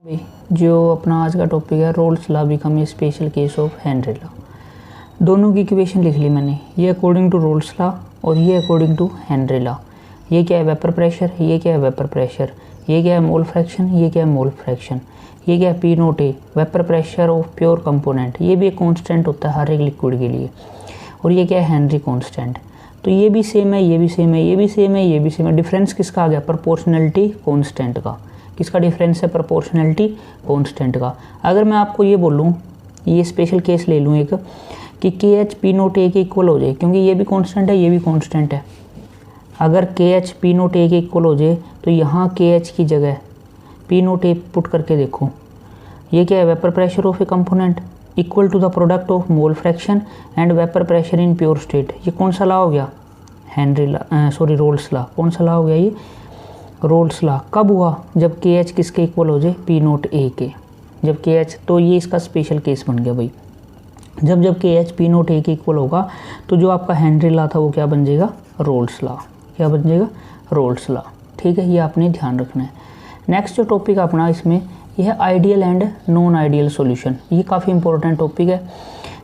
जो अपना आज का टॉपिक है roles law become a special case of Henry law. दोनों की इक्वेशन लिख ली मैंने, ये अकॉर्डिंग टू रोल्स लॉ और ये अकॉर्डिंग टू हेनरी लॉ। ये क्या है वेपर प्रेशर, ये क्या है वेपर प्रेशर, ये क्या है मोल फ्रैक्शन, ये क्या है मोल फ्रैक्शन, ये क्या है P note A vapour pressure of pure component. ये भी एक कॉन्स्टेंट होता है हर एक लिक्विड के लिए। और ये क्या है हेनरी कॉन्स्टेंट। तो ये भी सेम है, ये भी सेम है, ये भी सेम है, ये भी सेम है। डिफरेंस किसका आ गया, प्रोपोर्शनलिटी कॉन्स्टेंट का। किसका डिफरेंस है, प्रोपोर्शनलिटी कांस्टेंट का। अगर मैं आपको ये बोलूँ, ये स्पेशल केस ले लूँ एक, कि के एच पी नोट ए के इक्वल हो जाए, क्योंकि ये भी कांस्टेंट है, ये भी कांस्टेंट है। अगर के एच पी नोट ए के इक्वल हो जाए तो यहाँ के एच की जगह पी नोट ए पुट करके देखो, ये क्या है vapour pressure of a component equal to the product of mole fraction and vapour pressure in pure state. ये कौन सा लॉ हो गया, Henry law, sorry Raoult's law. कौन सा लॉ हो गया, ये रोल्स लॉ। कब हुआ, जब के एच किसके इक्वल हो जाए, पी नोट ए के। जब के एच, तो ये इसका स्पेशल केस बन गया भाई। जब के एच पी नोट ए के इक्वल होगा तो जो आपका हेनरी लॉ था वो क्या बन जाएगा, रोल्स लॉ। क्या बन जाएगा, रोल्स लॉ। ठीक है, ये आपने ध्यान रखना है। नेक्स्ट जो टॉपिक अपना इसमें यह है ideal and non ideal solution. ये काफ़ी इंपॉर्टेंट टॉपिक है।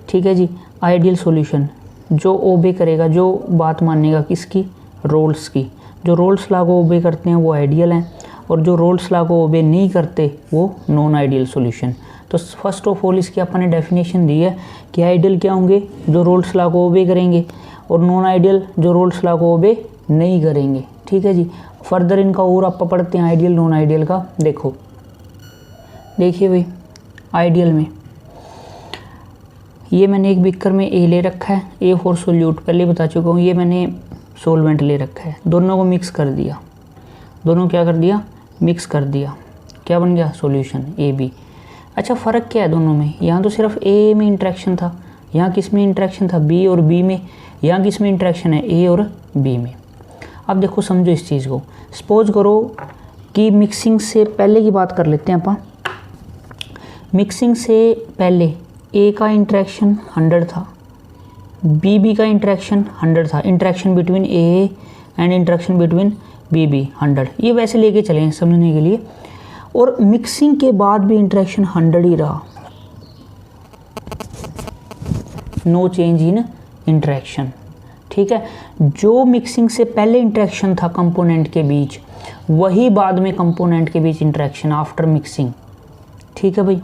ठीक है जी, आइडियल सॉल्यूशन जो ओबे करेगा, जो बात मानेगा किसकी, रोल्स की। जो रोल्स लॉ को ओबे करते हैं वो आइडियल हैं, और जो रोल्स लॉ को ओबे नहीं करते वो नॉन आइडियल सॉल्यूशन। तो फर्स्ट ऑफ ऑल इसकी अपन ने डेफिनेशन दी है कि आइडियल क्या होंगे, जो रोल्स लॉ को ओबे करेंगे, और नॉन आइडियल जो रोल्स लॉ को ओबे नहीं करेंगे। ठीक है जी, फर्दर इनका और आप पढ़ते हैं आइडियल नॉन आइडियल का। देखिए भाई, आइडियल में ये मैंने एक बीकर में ए ले रखा है, ए फॉर सोल्यूट, पहले बता चुका हूँ। ये मैंने सोलवेंट ले रखा है, दोनों को मिक्स कर दिया, दोनों क्या कर दिया, मिक्स कर दिया। क्या बन गया, सॉल्यूशन ए बी। अच्छा, फ़र्क क्या है दोनों में, यहाँ तो सिर्फ ए में इंट्रैक्शन था, यहाँ किस में इंट्रैक्शन था, बी और बी में। यहाँ किस में इंट्रैक्शन है, ए और बी में। अब देखो, समझो इस चीज़ को। सपोज करो कि मिक्सिंग से पहले की बात कर लेते हैं अपन। मिक्सिंग से पहले ए का इंट्रैक्शन 100 था, बी का इंट्रैक्शन 100 था। Interaction between A and interaction between B 100। ये वैसे लेके चले हैं समझने के लिए। और मिक्सिंग के बाद भी इंट्रैक्शन 100 ही रहा, नो चेंज इन इंट्रैक्शन। ठीक है, जो मिक्सिंग से पहले इंट्रैक्शन था कंपोनेंट के बीच, वही बाद में कंपोनेंट के बीच इंट्रैक्शन आफ्टर मिक्सिंग। ठीक है भाई,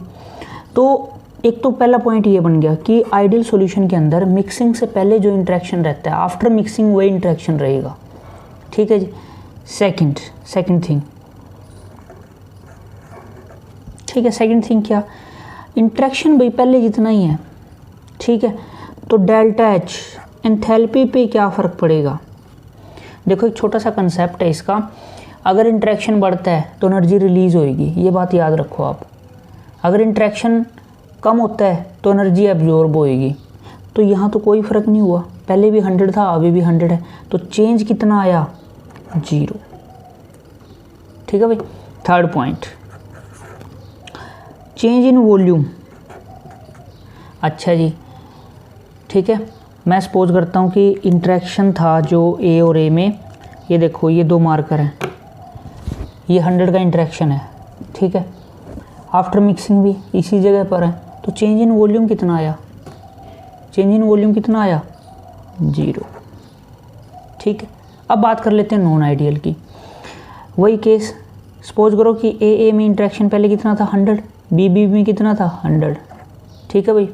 तो एक तो पहला पॉइंट ये बन गया कि आइडियल सॉल्यूशन के अंदर मिक्सिंग से पहले जो इंट्रैक्शन रहता है, आफ्टर मिक्सिंग वही इंट्रैक्शन रहेगा। ठीक है जी। सेकंड थिंग, ठीक है, सेकंड थिंग क्या, इंट्रैक्शन भाई पहले जितना ही है। ठीक है, तो डेल्टा एच एंथैल्पी पे क्या फ़र्क पड़ेगा। देखो, एक छोटा सा कंसेप्ट है इसका। अगर इंट्रैक्शन बढ़ता है तो एनर्जी रिलीज होएगी, ये बात याद रखो आप। अगर इंट्रैक्शन कम होता है तो एनर्जी एब्जॉर्ब होएगी। तो यहाँ तो कोई फ़र्क नहीं हुआ, पहले भी 100 था, अभी भी 100 है, तो चेंज कितना आया, 0। ठीक है भाई। Third point, change in volume. अच्छा जी, ठीक है, मैं सपोज करता हूँ कि इंट्रैक्शन था जो ए और ए में, ये देखो ये 2 मार्कर हैं, ये 100 का इंट्रैक्शन है। ठीक है, आफ्टर मिक्सिंग भी इसी जगह पर है, तो चेंज इन वॉल्यूम कितना आया, चेंज इन वॉल्यूम कितना आया, 0। ठीक है, अब बात कर लेते हैं नॉन आइडियल की। वही केस, सपोज करो कि ए में इंट्रैक्शन पहले कितना था, 100, बी में कितना था, 100। ठीक है भाई,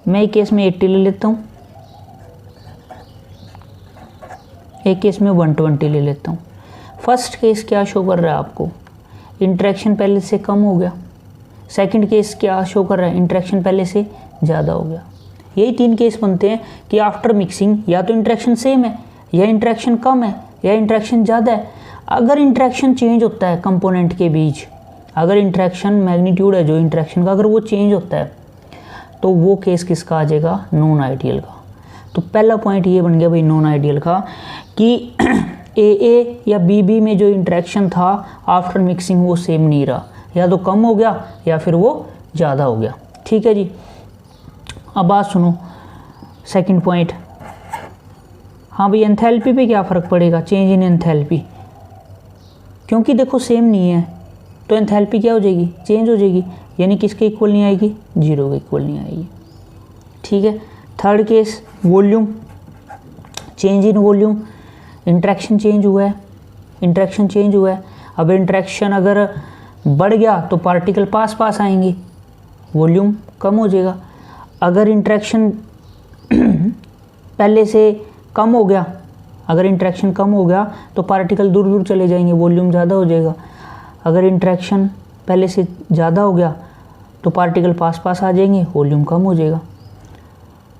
मैं एक केस में 80 ले लेता हूँ, एक केस में 120 ले लेता हूँ। फर्स्ट केस क्या शो कर रहा है आपको, इंट्रैक्शन पहले से कम हो गया। सेकंड केस क्या शो कर रहा है, इंट्रैक्शन पहले से ज़्यादा हो गया। यही 3 केस बनते हैं कि आफ्टर मिक्सिंग या तो इंट्रैक्शन सेम है, या इंट्रैक्शन कम है, या इंट्रैक्शन ज़्यादा है। अगर इंट्रैक्शन चेंज होता है कंपोनेंट के बीच, अगर इंट्रैक्शन मैग्नीट्यूड है जो इंट्रैक्शन का, अगर वो चेंज होता है तो वो केस किसका आ जाएगा, नॉन आइडियल का। तो पहला पॉइंट ये बन गया भाई नॉन आइडियल का, कि ए या बी में जो इंट्रैक्शन था आफ्टर मिक्सिंग वो सेम नहीं रहा, या तो कम हो गया या फिर वो ज़्यादा हो गया। ठीक है जी। अब बात सुनो, सेकंड पॉइंट, हाँ भाई एंथैल्पी पे क्या फ़र्क पड़ेगा, चेंज इन एंथैल्पी। क्योंकि देखो सेम नहीं है, तो एंथैल्पी क्या हो जाएगी, चेंज हो जाएगी, यानी किसके इक्वल नहीं आएगी, 0 के इक्वल नहीं आएगी। ठीक है। Third case volume, change in volume, interaction change हुआ है, इंट्रैक्शन चेंज हुआ है। अब इंट्रैक्शन अगर बढ़ गया तो पार्टिकल पास पास आएंगे, वॉल्यूम कम हो जाएगा। अगर इंट्रैक्शन पहले से कम हो गया, अगर इंट्रैक्शन कम हो गया तो पार्टिकल दूर दूर चले जाएंगे, वॉल्यूम ज़्यादा हो जाएगा। अगर इंट्रैक्शन पहले से ज़्यादा हो गया तो पार्टिकल पास पास आ जाएंगे, वॉल्यूम कम हो जाएगा।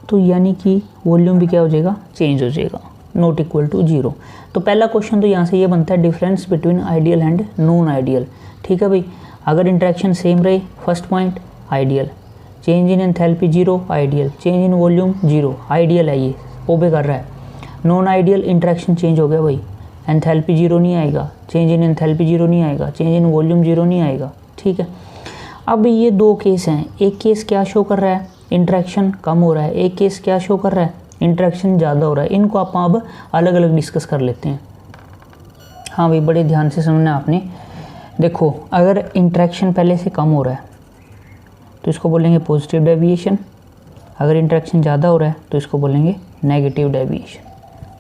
तो यानी कि वॉल्यूम भी क्या हो जाएगा, चेंज हो जाएगा, नॉट इक्वल टू 0। तो पहला क्वेश्चन तो यहाँ से ये बनता है difference between ideal and non ideal. ठीक है भाई, अगर इंट्रैक्शन सेम रहे, first point ideal, change in enthalpy 0 ideal, change in volume 0 ideal है, ये ओबे कर रहा है। नॉन आइडियल इंट्रैक्शन चेंज हो गया भाई, एंथैल्पी 0 नहीं आएगा, चेंज इन एंथैल्पी 0 नहीं आएगा, चेंज इन वॉल्यूम 0 नहीं आएगा। ठीक है। अब ये दो केस हैं, एक केस क्या शो कर रहा है, इंट्रैक्शन कम हो रहा है, एक केस क्या शो कर रहा है, इंट्रैक्शन ज़्यादा हो रहा है। इनको आप अब अलग अलग डिस्कस कर लेते हैं। हाँ भाई, बड़े ध्यान से सुनना आपने। देखो, अगर इंट्रैक्शन पहले से कम हो रहा है तो इसको बोलेंगे पॉजिटिव डेविएशन, अगर इंट्रैक्शन ज़्यादा हो रहा है तो इसको बोलेंगे नेगेटिव डेविएशन।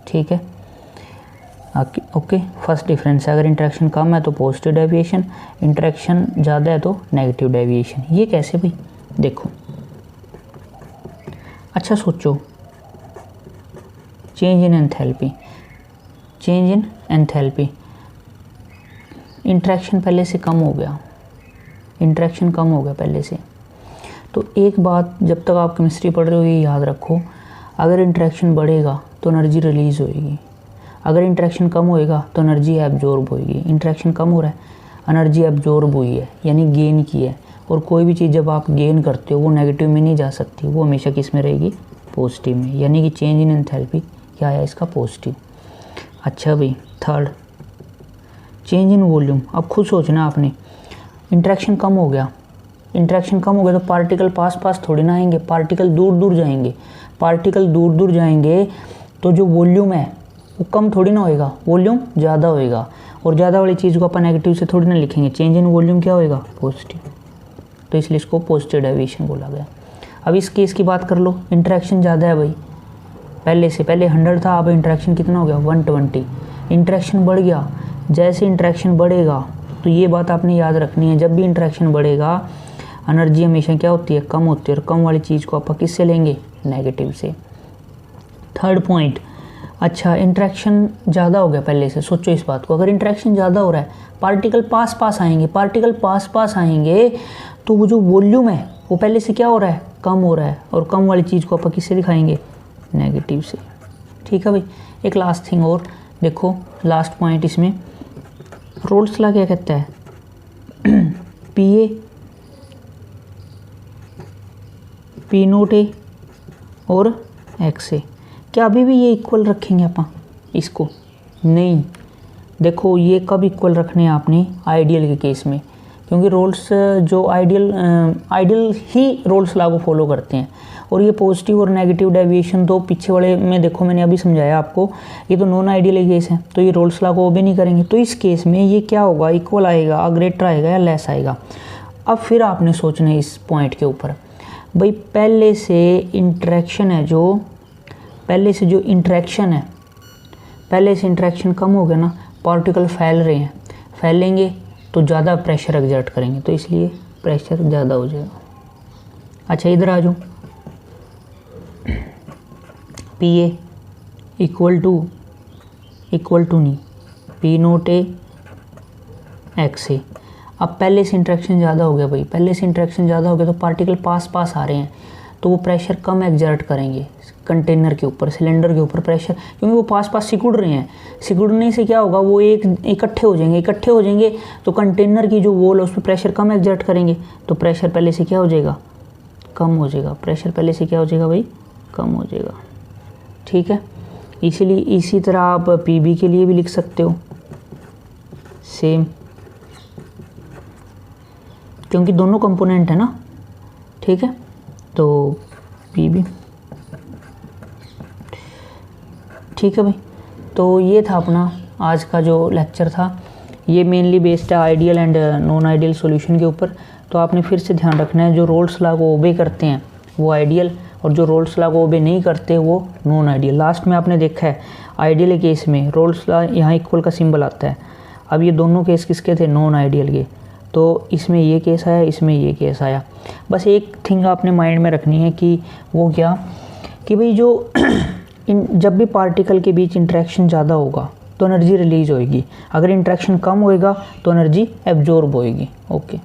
ठीक है। ओके, फर्स्ट डिफरेंस है, अगर इंट्रैक्शन कम है तो पॉजिटिव डेविएशन, इंट्रैक्शन ज़्यादा है तो नेगेटिव डेविएशन। ये कैसे भाई, देखो अच्छा सोचो, change in enthalpy, change in enthalpy, interaction पहले से कम हो गया, इंट्रैक्शन कम हो गया पहले से। तो एक बात जब तक आप केमिस्ट्री पढ़ रहे हो ये याद रखो, अगर इंट्रैक्शन बढ़ेगा तो एनर्जी रिलीज़ होएगी, अगर इंट्रैक्शन कम होएगा तो एनर्जी एब्जॉर्ब होएगी। इंट्रैक्शन कम हो रहा है, एनर्जी एब्जॉर्ब हुई है, यानी गेन की है। और कोई भी चीज़ जब आप गेन करते हो वो नेगेटिव में नहीं जा सकती, वो हमेशा किस में रहेगी, पॉजिटिव में। यानी कि चेंज इन एंथैल्पी क्या है इसका, पॉजिटिव। अच्छा भाई, थर्ड चेंज इन वॉल्यूम। अब खुद सोचना आपने, इंट्रैक्शन कम हो गया, इंट्रैक्शन कम हो गया तो पार्टिकल पास पास थोड़ी ना आएंगे, पार्टिकल दूर दूर जाएंगे, पार्टिकल दूर दूर जाएंगे तो जो वॉल्यूम है वो कम थोड़ी ना होएगा, वॉल्यूम ज़्यादा होएगा। और ज़्यादा वाली चीज़ को अपन नेगेटिव से थोड़ी ना लिखेंगे, चेंज इन वॉल्यूम क्या होएगा, पॉजिटिव। तो इसलिए इसको पॉजिटिव डेविएशन बोला गया। अब इस केस की बात कर लो, इंट्रैक्शन ज़्यादा है भाई, पहले से, पहले 100 था, अब इंट्रैक्शन कितना हो गया, 120। इंट्रैक्शन बढ़ गया, जैसे इंट्रैक्शन बढ़ेगा तो ये बात आपने याद रखनी है, जब भी इंट्रैक्शन बढ़ेगा एनर्जी हमेशा क्या होती है, कम होती है। और कम वाली चीज़ को आप किससे लेंगे, नेगेटिव से। थर्ड पॉइंट, अच्छा इंट्रैक्शन ज़्यादा हो गया पहले से, सोचो इस बात को, अगर इंट्रैक्शन ज़्यादा हो रहा है पार्टिकल पास पास आएंगे, पार्टिकल पास पास आएंगे तो वो जो वॉल्यूम है वो पहले से क्या हो रहा है, कम हो रहा है। और कम वाली चीज़ को आप किससे दिखाएंगे, नेगेटिव से। ठीक है भाई। एक लास्ट थिंग और देखो, लास्ट पॉइंट इसमें, रोल्स लॉ क्या कहता है, पी नोट ए और एक्स ए, क्या अभी भी ये इक्वल रखेंगे अपन इसको, नहीं। देखो ये कब इक्वल रखने हैं आपने, आइडियल के केस में, क्योंकि रोल्स जो आइडियल ही रोल्स लॉ को फॉलो करते हैं। और ये पॉजिटिव और नेगेटिव डेविएशन तो पीछे वाले में देखो, मैंने अभी समझाया आपको, ये तो नॉन आइडियल केस है, तो ये रोल्स लॉ को ओबे नहीं करेंगे। तो इस केस में ये क्या होगा, इक्वल आएगा, ग्रेटर आएगा या लेस आएगा। अब फिर आपने सोचना है इस पॉइंट के ऊपर, भाई पहले से इंट्रैक्शन है, जो पहले से जो इंट्रैक्शन है, पहले से इंट्रैक्शन कम हो गया ना, पार्टिकल फैल रहे हैं, फैलेंगे तो ज़्यादा प्रेशर एक्सर्ट करेंगे, तो इसलिए प्रेशर ज़्यादा हो जाएगा। अच्छा इधर आ जाओ, पी ए इक्वल टू नहीं, पी नोट ए एक्स ए। अब पहले से इंट्रैक्शन ज़्यादा हो गया भाई, पहले से इंट्रैक्शन ज़्यादा हो गया तो पार्टिकल पास पास आ रहे हैं, तो वो प्रेशर कम एक्सर्ट करेंगे कंटेनर के ऊपर, सिलेंडर के ऊपर प्रेशर, क्योंकि वो पास पास सिकुड़ रहे हैं। सिकुड़ने से क्या होगा, वो इकट्ठे हो जाएंगे तो कंटेनर की जो वॉल है उस पर प्रेशर कम एक्सर्ट करेंगे, तो प्रेशर पहले से क्या हो जाएगा, कम हो जाएगा। प्रेशर पहले से क्या हो जाएगा भाई, कम हो जाएगा। ठीक है। इसीलिए इसी तरह आप पीबी के लिए भी लिख सकते हो सेम, क्योंकि दोनों कंपोनेंट है ना। ठीक है, तो पीबी, ठीक है भाई। तो ये था अपना आज का जो लेक्चर था, ये मेनली बेस्ड है ideal and non ideal solution के ऊपर। तो आपने फिर से ध्यान रखना है, जो रोल्स लॉ को ओबे करते हैं वो आइडियल, और जो रोल्स लॉ को ओबे नहीं करते वो नॉन आइडियल। लास्ट में आपने देखा है आइडियल केस में रोल्स लॉ यहाँ इक्वल का सिंबल आता है। अब ये दोनों केस किसके थे? नॉन आइडियल के। तो इसमें ये केस आया, इसमें ये केस आया। बस एक थिंग आपने माइंड में रखनी है कि वो क्या, कि भाई जो जब भी पार्टिकल के बीच इंटरेक्शन ज़्यादा होगा तो एनर्जी रिलीज होएगी, अगर इंटरेक्शन कम होएगा तो एनर्जी एब्जॉर्ब होएगी। ओके।